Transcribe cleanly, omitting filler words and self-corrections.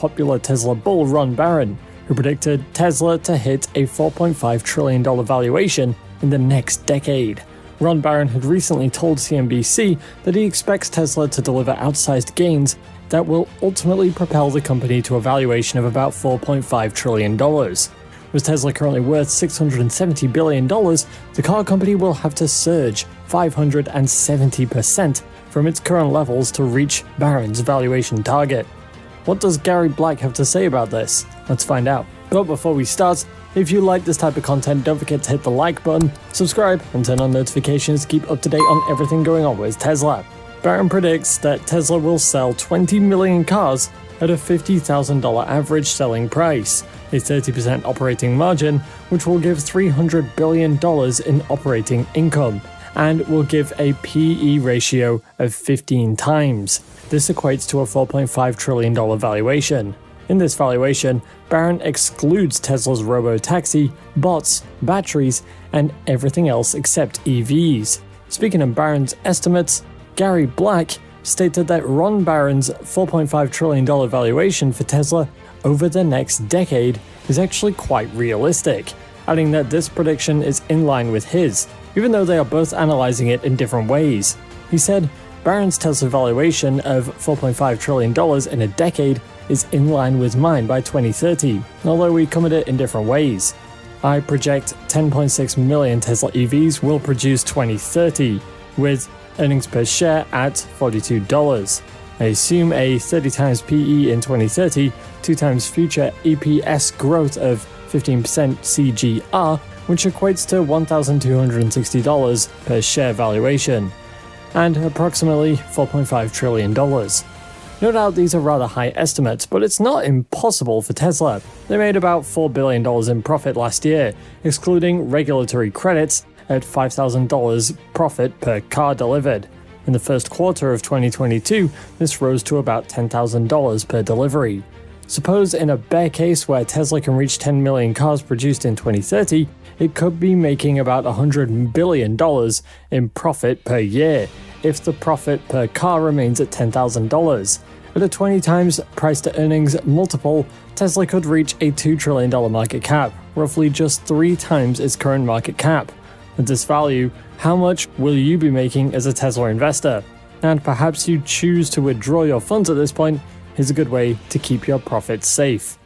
popular Tesla bull Ron Barron, who predicted Tesla to hit a $4.5 trillion valuation in the next decade. Ron Barron had recently told CNBC that he expects Tesla to deliver outsized gains that will ultimately propel the company to a valuation of about $4.5 trillion. With Tesla currently worth $670 billion, the car company will have to surge 570% from its current levels to reach Barron's valuation target. What does Gary Black have to say about this? Let's find out. But before we start, if you like this type of content, don't forget to hit the like button, subscribe, and turn on notifications to keep up to date on everything going on with Tesla. Barron predicts that Tesla will sell 20 million cars at a $50,000 average selling price, a 30% operating margin, which will give $300 billion in operating income, and will give a PE ratio of 15 times. This equates to a $4.5 trillion valuation. In this valuation, Barron excludes Tesla's robo-taxi, bots, batteries, and everything else except EVs. Speaking of Barron's estimates, Gary Black stated that Ron Barron's $4.5 trillion valuation for Tesla over the next decade is actually quite realistic, adding that this prediction is in line with his, even though they are both analyzing it in different ways. He said, Barron's Tesla valuation of $4.5 trillion in a decade is in line with mine by 2030, although we come at it in different ways. I project 10.6 million Tesla EVs will produce 2030, with earnings per share at $42. I assume a 30 times PE in 2030, 2 times future EPS growth of 15% CGR, which equates to $1,260 per share valuation, and approximately $4.5 trillion. No doubt these are rather high estimates, but it's not impossible for Tesla. They made about $4 billion in profit last year, excluding regulatory credits, at $5,000 profit per car delivered. In the first quarter of 2022, this rose to about $10,000 per delivery. Suppose in a bear case where Tesla can reach 10 million cars produced in 2030, it could be making about $100 billion in profit per year, if the profit per car remains at $10,000. At a 20 times price to earnings multiple, Tesla could reach a $2 trillion market cap, roughly just 3 times its current market cap. At this value, how much will you be making as a Tesla investor? And perhaps you choose to withdraw your funds at this point. Here's a good way to keep your profits safe.